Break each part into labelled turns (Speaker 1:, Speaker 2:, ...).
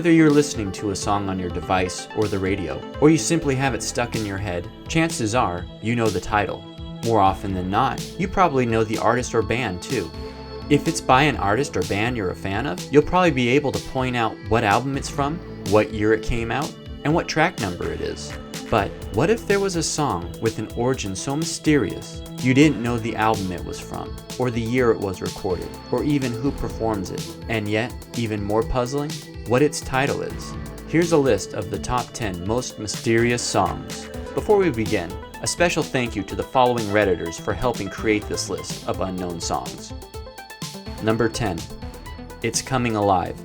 Speaker 1: Whether you're listening to a song on your device or the radio, or you simply have it stuck in your head, chances are you know the title. More often than not, you probably know the artist or band too. If it's by an artist or band you're a fan of, you'll probably be able to point out what album it's from, what year it came out, and what track number it is. But what if there was a song with an origin so mysterious you didn't know the album it was from, or the year it was recorded, or even who performs it, and yet, even more puzzling, what its title is? Here's a list of the top 10 most mysterious songs. Before we begin, a special thank you to the following Redditors for helping create this list of unknown songs. Number 10. It's Coming Alive.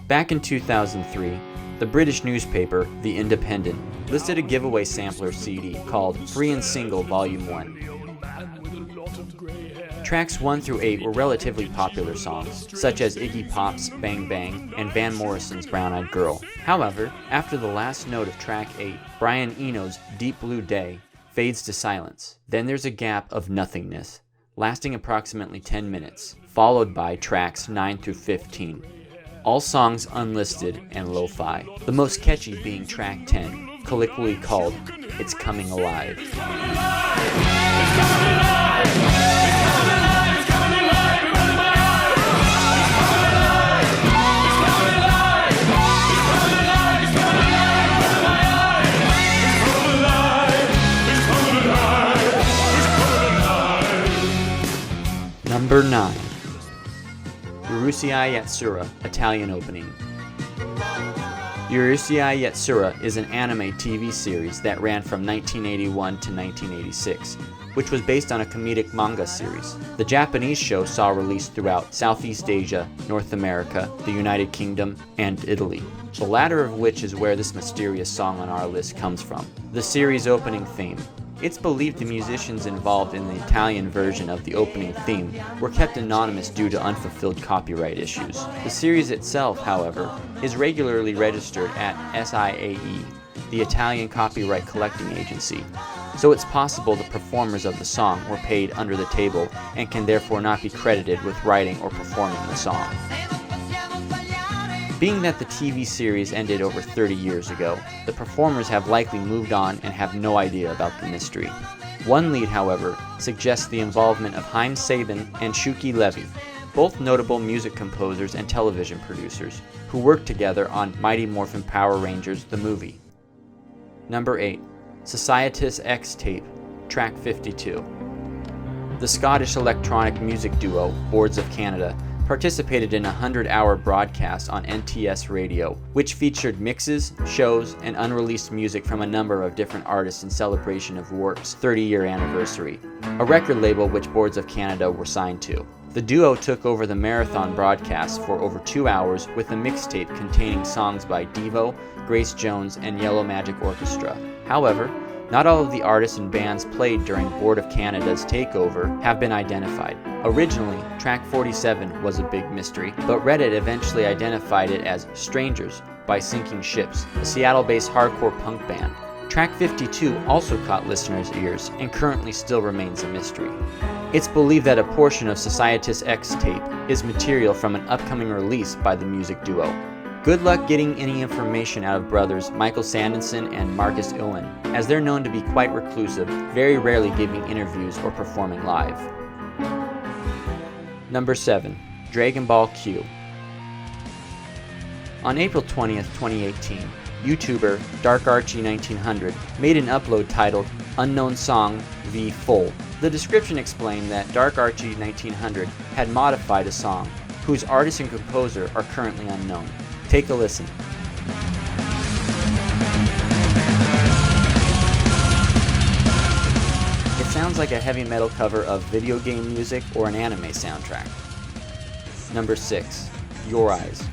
Speaker 1: Back in 2003, the British newspaper, The Independent, listed a giveaway sampler CD called Free and Single Volume 1. Tracks 1 through 8 were relatively popular songs, such as Iggy Pop's Bang Bang and Van Morrison's Brown Eyed Girl. However, after the last note of track 8, Brian Eno's Deep Blue Day fades to silence. Then there's a gap of nothingness, lasting approximately 10 minutes, followed by tracks 9 through 15. All songs unlisted and lo-fi, the most catchy being track 10, colloquially called It's Coming Alive. It's coming alive! It's coming alive! It's coming alive! It's coming alive! It's coming alive! It's coming alive! It's coming alive! It's coming alive! It's coming alive! It's coming alive! It's coming alive! Number 9. Urusei Yatsura, Italian opening. Urusei Yatsura is an anime TV series that ran from 1981 to 1986, which was based on a comedic manga series. The Japanese show saw release throughout Southeast Asia, North America, the United Kingdom, and Italy, the latter of which is where this mysterious song on our list comes from. The series' opening theme. It's believed the musicians involved in the Italian version of the opening theme were kept anonymous due to unfulfilled copyright issues. The series itself, however, is regularly registered at SIAE, the Italian Copyright Collecting Agency, so it's possible the performers of the song were paid under the table and can therefore not be credited with writing or performing the song. Being that the TV series ended over 30 years ago, the performers have likely moved on and have no idea about the mystery. One lead, however, suggests the involvement of Haim Saban and Shuki Levy, both notable music composers and television producers, who worked together on Mighty Morphin Power Rangers the movie. Number 8. Societas X Tape, track 52. The Scottish electronic music duo, Boards of Canada, participated in a 100-hour broadcast on NTS Radio, which featured mixes, shows, and unreleased music from a number of different artists in celebration of Warp's 30-year anniversary, a record label which Boards of Canada were signed to. The duo took over the marathon broadcast for over 2 hours with a mixtape containing songs by Devo, Grace Jones, and Yellow Magic Orchestra. However, not all of the artists and bands played during Board of Canada's takeover have been identified. Originally, track 47 was a big mystery, but Reddit eventually identified it as Strangers by Sinking Ships, a Seattle-based hardcore punk band. Track 52 also caught listeners' ears and currently still remains a mystery. It's believed that a portion of Societas X Tape is material from an upcoming release by the music duo. Good luck getting any information out of brothers Michael Sanderson and Marcus Owen, as they're known to be quite reclusive, very rarely giving interviews or performing live. Number 7. Dragon Ball Q. On April 20th, 2018, YouTuber DarkArchie1900 made an upload titled Unknown Song v Full. The description explained that DarkArchie1900 had modified a song, whose artist and composer are currently unknown. Take a listen. It sounds like a heavy metal cover of video game music or an anime soundtrack. Number 6. Your Eyes.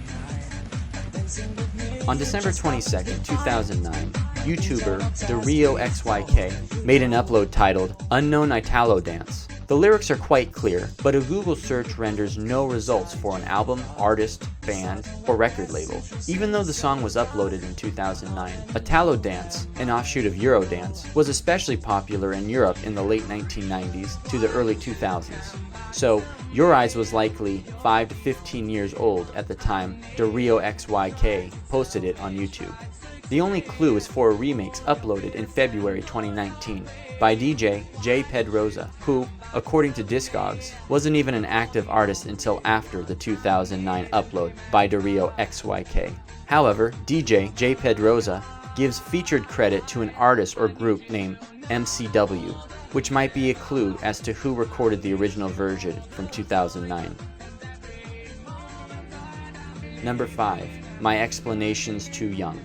Speaker 1: On December 22nd, 2009, YouTuber TheRioXYK made an upload titled Unknown Italo Dance. The The lyrics are quite clear, but a Google search renders no results for an album, artist, band, or record label. Even though the song was uploaded in 2009, Italo dance, an offshoot of Eurodance, was especially popular in Europe in the late 1990s to the early 2000s. So, Your Eyes was likely 5 to 15 years old at the time Dario XYK posted it on YouTube. The only clue is for a remix uploaded in February 2019 by DJ J Pedroza, who, according to Discogs, wasn't even an active artist until after the 2009 upload by Dario XYK. However, DJ J Pedroza gives featured credit to an artist or group named MCW, which might be a clue as to who recorded the original version from 2009. Number 5. My Explanation's Too Young.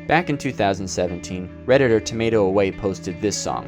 Speaker 1: Back in 2017, Redditor Tomato Away posted this song.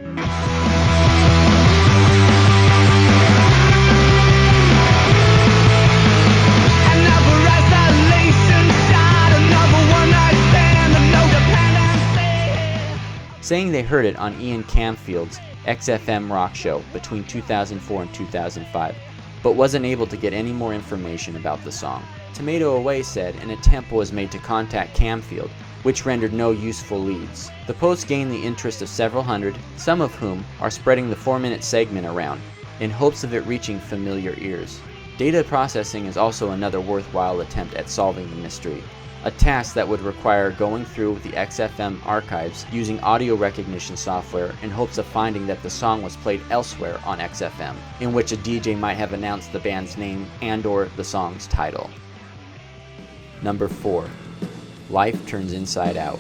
Speaker 1: Saying they heard it on Ian Camfield's XFM rock show between 2004 and 2005, but wasn't able to get any more information about the song. Tomato Away said an attempt was made to contact Camfield, which rendered no useful leads. The post gained the interest of several hundred, some of whom are spreading the 4-minute segment around, in hopes of it reaching familiar ears. Data processing is also another worthwhile attempt at solving the mystery, a task that would require going through the XFM archives using audio recognition software in hopes of finding that the song was played elsewhere on XFM, in which a DJ might have announced the band's name and/or the song's title. Number 4. Life Turns Inside Out.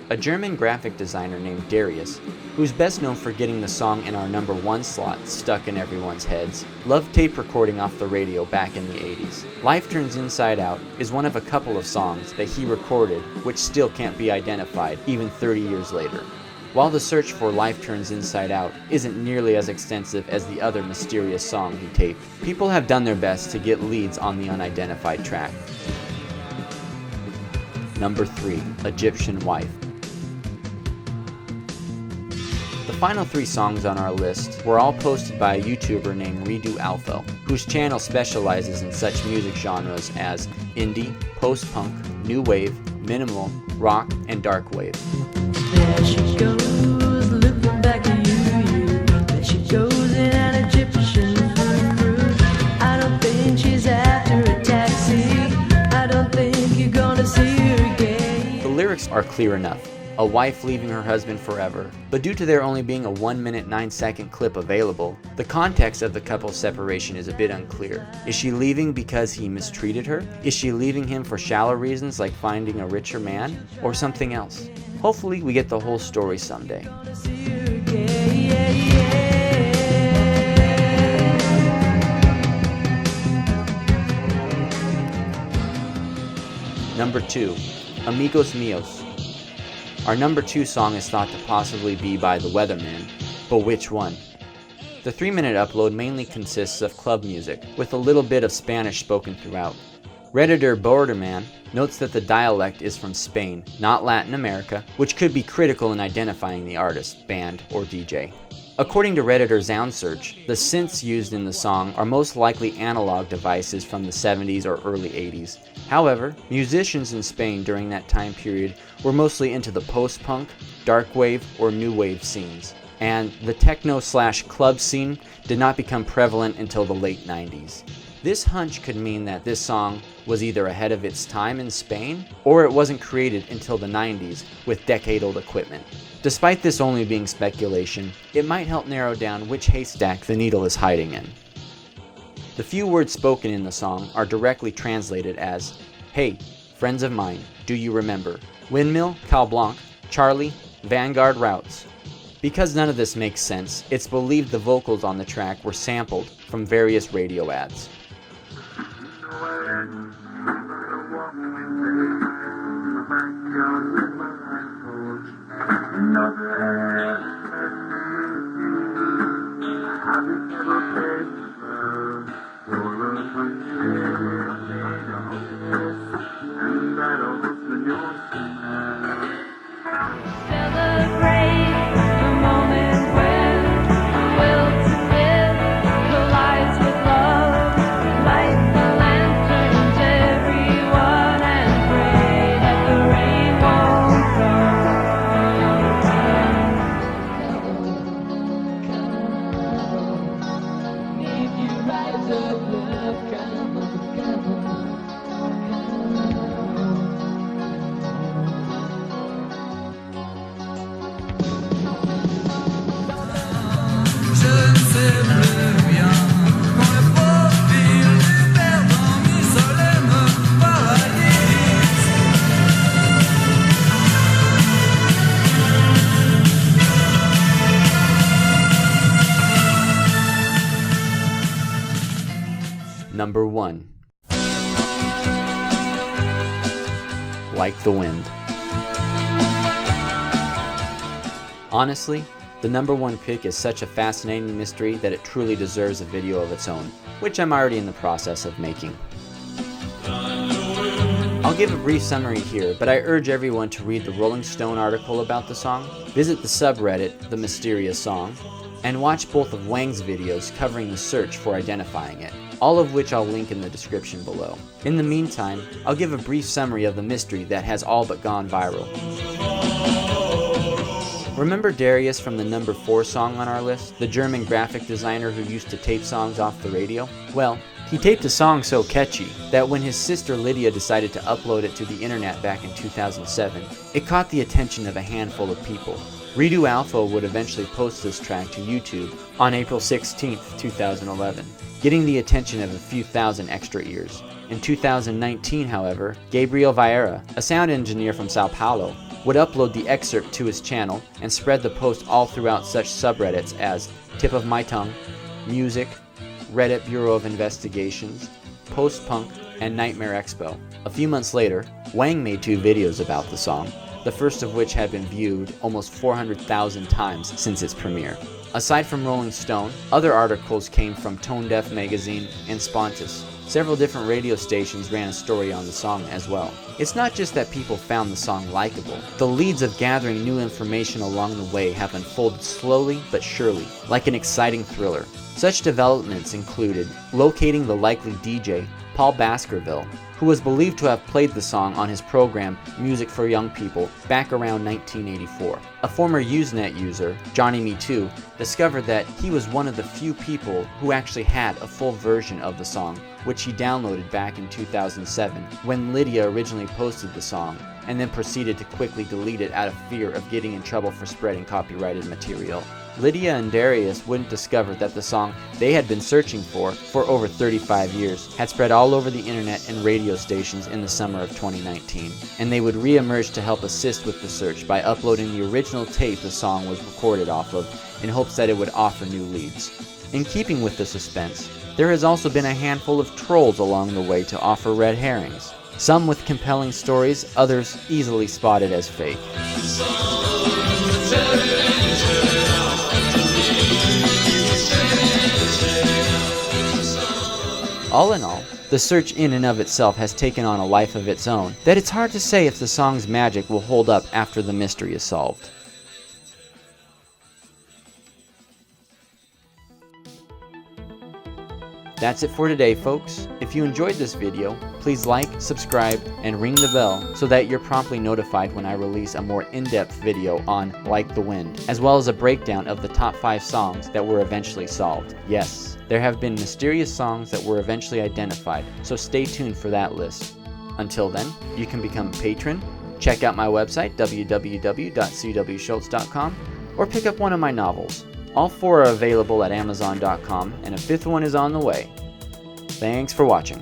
Speaker 1: A German graphic designer named Darius, who's best known for getting the song in our number 1 slot stuck in everyone's heads, loved tape recording off the radio back in the 80s. Life Turns Inside Out is one of a couple of songs that he recorded which still can't be identified even 30 years later. While the search for Life Turns Inside Out isn't nearly as extensive as the other mysterious song he taped, people have done their best to get leads on the unidentified track. Number 3. Egyptian Wife. The final 3 songs on our list were all posted by a YouTuber named Redo Alpha, whose channel specializes in such music genres as indie, post-punk, new wave, minimal, rock, and dark wave.
Speaker 2: There she goes, looking back at you. There she goes in an Egyptian fruit. I don't think she's after a taxi. I don't think you're gonna see her again.
Speaker 1: The lyrics are clear enough. A wife leaving her husband forever, but due to there only being a 1-minute 9-second clip available, the context of the couple's separation is a bit unclear. Is she leaving because he mistreated her? Is she leaving him for shallow reasons like finding a richer man? Or something else? Hopefully we get the whole story someday. Number 2. Amigos Meals. Our number 2 song is thought to possibly be by The Weatherman, but which one? The 3-minute upload mainly consists of club music, with a little bit of Spanish spoken throughout. Redditor Borderman notes that the dialect is from Spain, not Latin America, which could be critical in identifying the artist, band, or DJ. According to Redditor Sound Search, the synths used in the song are most likely analog devices from the 70s or early 80s. However, musicians in Spain during that time period were mostly into the post-punk, dark wave, or new wave scenes, and the techno/club scene did not become prevalent until the late 90s. This hunch could mean that this song was either ahead of its time in Spain, or it wasn't created until the 90s with decade-old equipment. Despite this only being speculation, it might help narrow down which haystack the needle is hiding in. The few words spoken in the song are directly translated as, "Hey, friends of mine, do you remember? Windmill, Cal Blanc, Charlie, Vanguard routes." Because none of this makes sense, it's believed the vocals on the track were sampled from various radio ads.
Speaker 2: Celebrate.
Speaker 1: Number 1. Like the Wind. Honestly, the number 1 pick is such a fascinating mystery that it truly deserves a video of its own, which I'm already in the process of making. I'll give a brief summary here, but I urge everyone to read the Rolling Stone article about the song, visit the subreddit, The Mysterious Song, and watch both of Whang's videos covering the search for identifying it, all of which I'll link in the description below. In the meantime, I'll give a brief summary of the mystery that has all but gone viral. Remember Darius from the number 4 song on our list, the German graphic designer who used to tape songs off the radio? Well, he taped a song so catchy that when his sister Lydia decided to upload it to the internet back in 2007, it caught the attention of a handful of people. Redo Alpha would eventually post this track to YouTube on April 16, 2011, getting the attention of a few thousand extra ears. In 2019, however, Gabriel Vieira, a sound engineer from Sao Paulo, would upload the excerpt to his channel and spread the post all throughout such subreddits as Tip of My Tongue, Music, Reddit Bureau of Investigations, Post-Punk, and Nightmare Expo. A few months later, Whang made 2 videos about the song, the first of which had been viewed almost 400,000 times since its premiere. Aside from Rolling Stone, other articles came from Tone Deaf magazine and Spontus. Several different radio stations ran a story on the song as well. It's not just that people found the song likable. The leads of gathering new information along the way have unfolded slowly but surely, like an exciting thriller. Such developments included locating the likely DJ, Paul Baskerville, who was believed to have played the song on his program Music for Young People back around 1984. A former Usenet user, Johnny Me Too, discovered that he was one of the few people who actually had a full version of the song, which he downloaded back in 2007 when Lydia originally posted the song, and then proceeded to quickly delete it out of fear of getting in trouble for spreading copyrighted material. Lydia and Darius wouldn't discover that the song they had been searching for over 35 years had spread all over the internet and radio stations in the summer of 2019, and they would re-emerge to help assist with the search by uploading the original tape the song was recorded off of in hopes that it would offer new leads. In keeping with the suspense, there has also been a handful of trolls along the way to offer red herrings, some with compelling stories, others easily spotted as fake. All in all, the search in and of itself has taken on a life of its own that it's hard to say if the song's magic will hold up after the mystery is solved. That's it for today, folks. If you enjoyed this video, please like, subscribe, and ring the bell so that you're promptly notified when I release a more in-depth video on Like the Wind, as well as a breakdown of the top 5 songs that were eventually solved. Yes, there have been mysterious songs that were eventually identified, so stay tuned for that list. Until then, you can become a patron, check out my website, www.cwschultz.com, or pick up one of my novels. All 4 are available at Amazon.com, and a 5th one is on the way. Thanks for watching.